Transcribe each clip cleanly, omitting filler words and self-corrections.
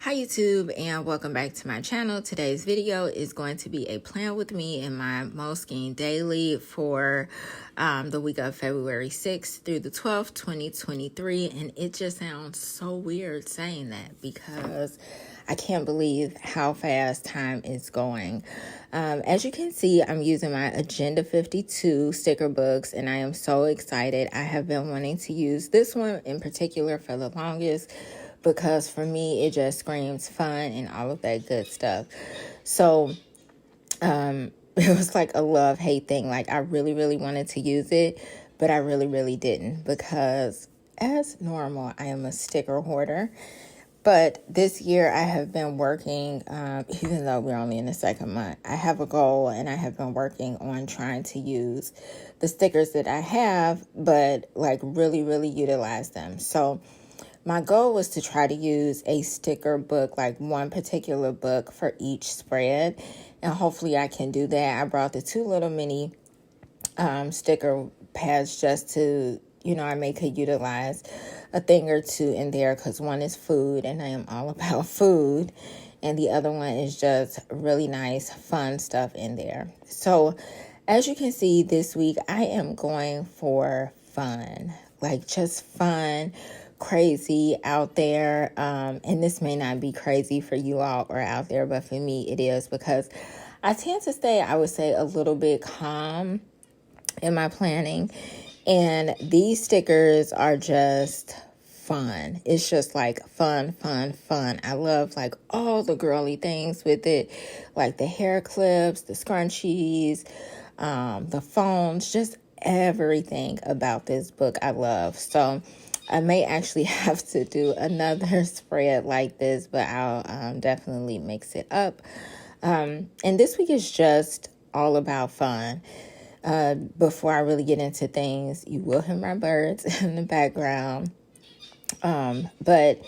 Hi YouTube, and welcome back to my channel. Today's video is going to be a plan with me in my Moleskine daily for the week of February 6th through the 12th, 2023. And it just sounds so weird saying that because I can't believe how fast time is going. As you can see, I'm using my Agenda 52 sticker books, and I am so excited. I have been wanting to use this one in particular for the longest, because for me, it just screams fun and all of that good stuff. So it was like a love-hate thing. Like, I really wanted to use it, but I really didn't, because as normal, I am a sticker hoarder. But this year I have been working, even though we're only in the second month, I have a goal, and I have been working on trying to use the stickers that I have, but like really utilize them. So my goal was to try to use a sticker book, like one particular book for each spread, and hopefully I can do that. I brought the two little mini sticker pads just to, I may could utilize a thing or two in there, because one is food, and I am all about food, and the other one is just really nice, fun stuff in there. So as you can see, this week I am going for fun, like just fun, crazy out there. And this may not be crazy for you all or out there, but for me it is, because I tend to stay, I would say, a little bit calm in my planning. And these stickers are just fun. It's just like fun. I love like all the girly things with it, like the hair clips, the scrunchies, the phones, just everything about this book I love. So I may actually have to do another spread like this, but I'll definitely mix it up. And this week is just all about fun. Before I really get into things, you will hear my birds in the background. But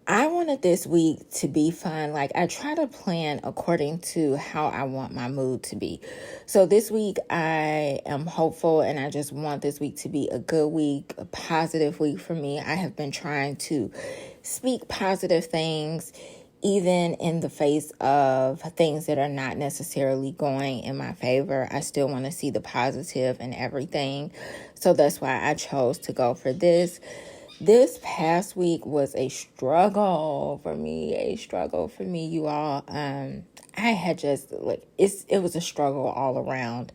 I wanted this week to be fun. Like, I try to plan according to how I want my mood to be. So this week I am hopeful, and I just want this week to be a good week, a positive week for me. I have been trying to speak positive things, even in the face of things that are not necessarily going in my favor. I still want to see the positive in everything. So that's why I chose to go for this. This past week was a struggle for me, you all. I had just, like, it was a struggle all around.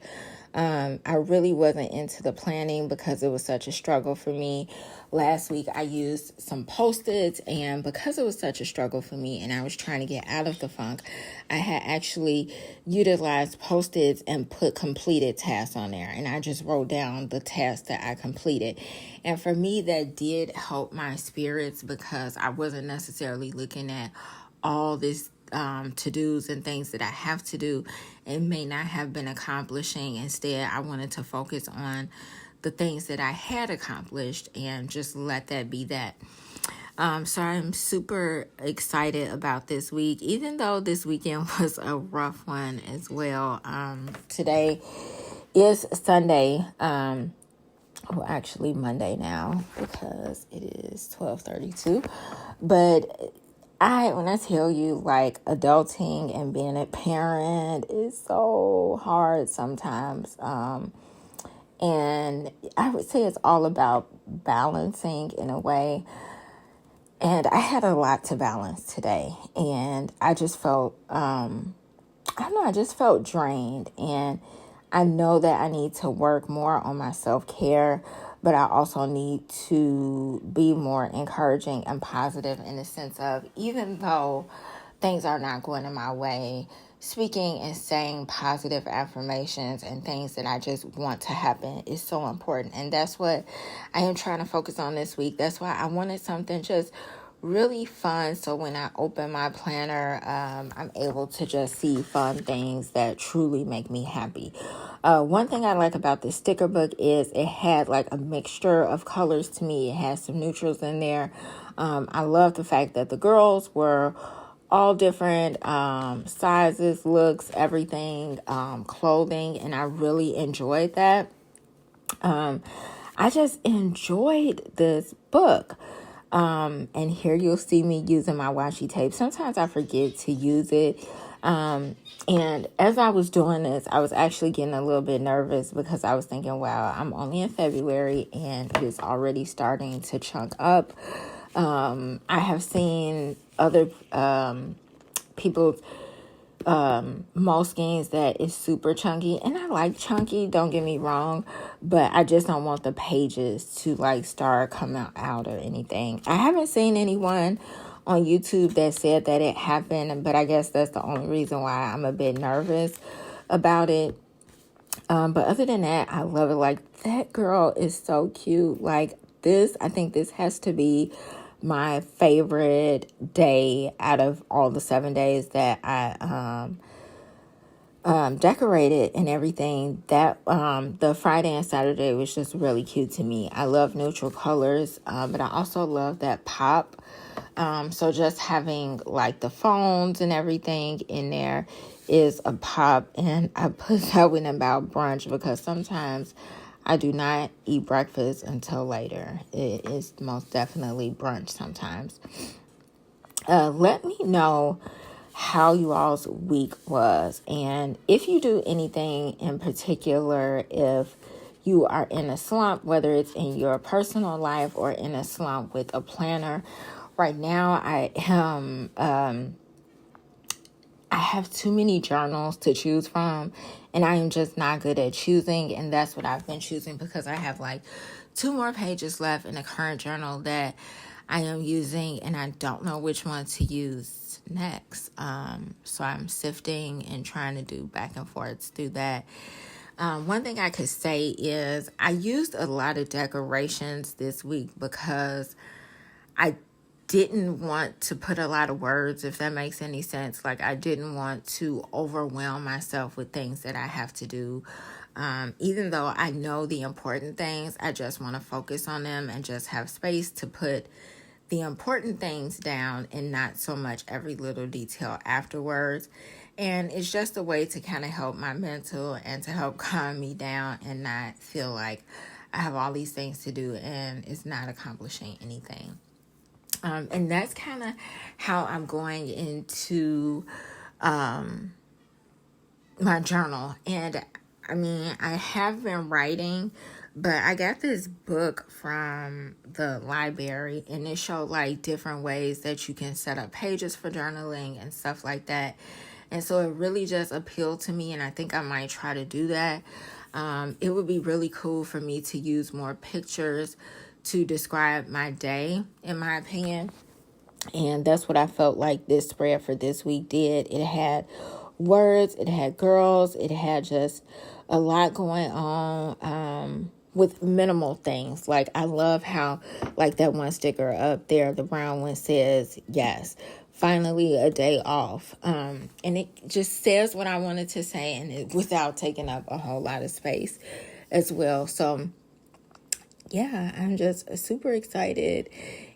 I really wasn't into the planning because it was such a struggle for me. Last week I used some Post-its, and because it was such a struggle for me and I was trying to get out of the funk, I had actually utilized Post-its and put completed tasks on there, and I just wrote down the tasks that I completed. And for me, that did help my spirits, because I wasn't necessarily looking at all this to-dos and things that I have to do and may not have been accomplishing. Instead, I wanted to focus on the things that I had accomplished and just let that be that. So I'm super excited about this week, even though this weekend was a rough one as well. Today is Sunday. Well, actually Monday now, because it is 12:32. But when I tell you, like, adulting and being a parent is so hard sometimes. And I would say it's all about balancing in a way. And I had a lot to balance today. And I just felt, I just felt drained. And I know that I need to work more on my self-care, but I also need to be more encouraging and positive, in the sense of, even though things are not going in my way, speaking and saying positive affirmations and things that I just want to happen is so important. And that's what I am trying to focus on this week. That's why I wanted something just really fun, so when I open my planner, I'm able to just see fun things that truly make me happy. One thing I like about this sticker book is it had like a mixture of colors to me. It has some neutrals in there. I love the fact that the girls were all different sizes, looks, everything, clothing, and I really enjoyed that. I just enjoyed this book. And here you'll see me using my washi tape. Sometimes I forget to use it. And as I was doing this, I was actually getting a little bit nervous because I was thinking, wow, I'm only in February and it is already starting to chunk up. I have seen other people's Moleskines that is super chunky, and I like chunky, don't get me wrong, but I just don't want the pages to like start coming out or anything. I haven't seen anyone on YouTube that said that it happened, but I guess that's the only reason why I'm a bit nervous about it. But other than that, I love it. Like, that girl is so cute. Like, this, I think this has to be my favorite day out of all the 7 days that I decorated and everything. That the Friday and Saturday was just really cute to me. I love neutral colors, but I also love that pop. So just having like the phones and everything in there is a pop. And I put that one about brunch because sometimes I do not eat breakfast until later. It is most definitely brunch sometimes. Let me know how you all's week was, and if you do anything in particular, if you are in a slump, whether it's in your personal life or in a slump with a planner. Right now, I have too many journals to choose from, and I am just not good at choosing, and that's what I've been choosing because I have like 2 more pages left in the current journal that I am using, and I don't know which one to use next. So I'm sifting and trying to do back and forths through that. One thing I could say is I used a lot of decorations this week because I didn't want to put a lot of words, if that makes any sense. Like, I didn't want to overwhelm myself with things that I have to do. Even though I know the important things, I just want to focus on them and just have space to put the important things down and not so much every little detail afterwards. And it's just a way to kind of help my mental and to help calm me down and not feel like I have all these things to do and it's not accomplishing anything. And that's kind of how I'm going into my journal. And I mean, I have been writing, but I got this book from the library and it showed like different ways that you can set up pages for journaling and stuff like that. And so it really just appealed to me, and I think I might try to do that. It would be really cool for me to use more pictures to describe my day, in my opinion. And that's what I felt like this spread for this week did. It had words, it had girls, it had just a lot going on with minimal things. Like, I love how, like, that one sticker up there, the brown one, says, yes, finally a day off. And it just says what I wanted to say, and it without taking up a whole lot of space as well. So yeah, I'm just super excited,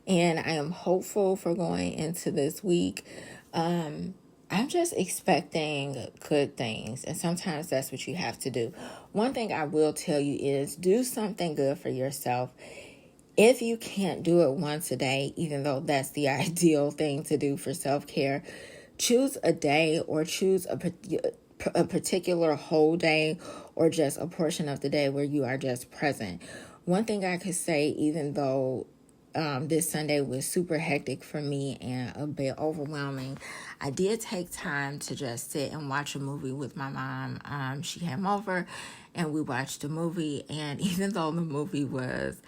and I am hopeful for going into this week. I'm just expecting good things, and sometimes that's what you have to do. One thing I will tell you is do something good for yourself. If you can't do it once a day, even though that's the ideal thing to do for self-care, choose a day or choose a particular whole day or just a portion of the day where you are just present. One thing I could say, even though this Sunday was super hectic for me and a bit overwhelming, I did take time to just sit and watch a movie with my mom. She came over and we watched a movie, and even though the movie was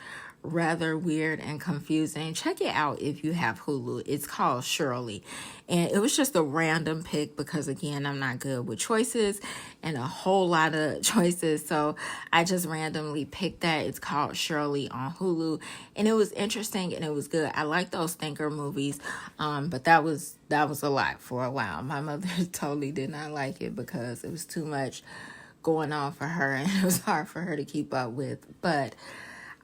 rather weird and confusing, check it out if you have Hulu. It's called Shirley, and it was just a random pick because, again, I'm not good with choices and a whole lot of choices, so I just randomly picked that. It's called Shirley on Hulu, and it was interesting and it was good. I like those thinker movies, but that was a lot for a while. My mother totally did not like it because it was too much going on for her and it was hard for her to keep up with. But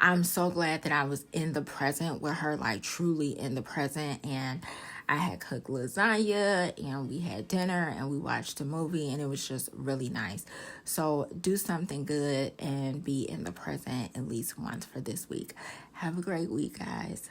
I'm so glad that I was in the present with her, like truly in the present. And I had cooked lasagna and we had dinner and we watched a movie, and it was just really nice. So do something good and be in the present at least once for this week. Have a great week, guys.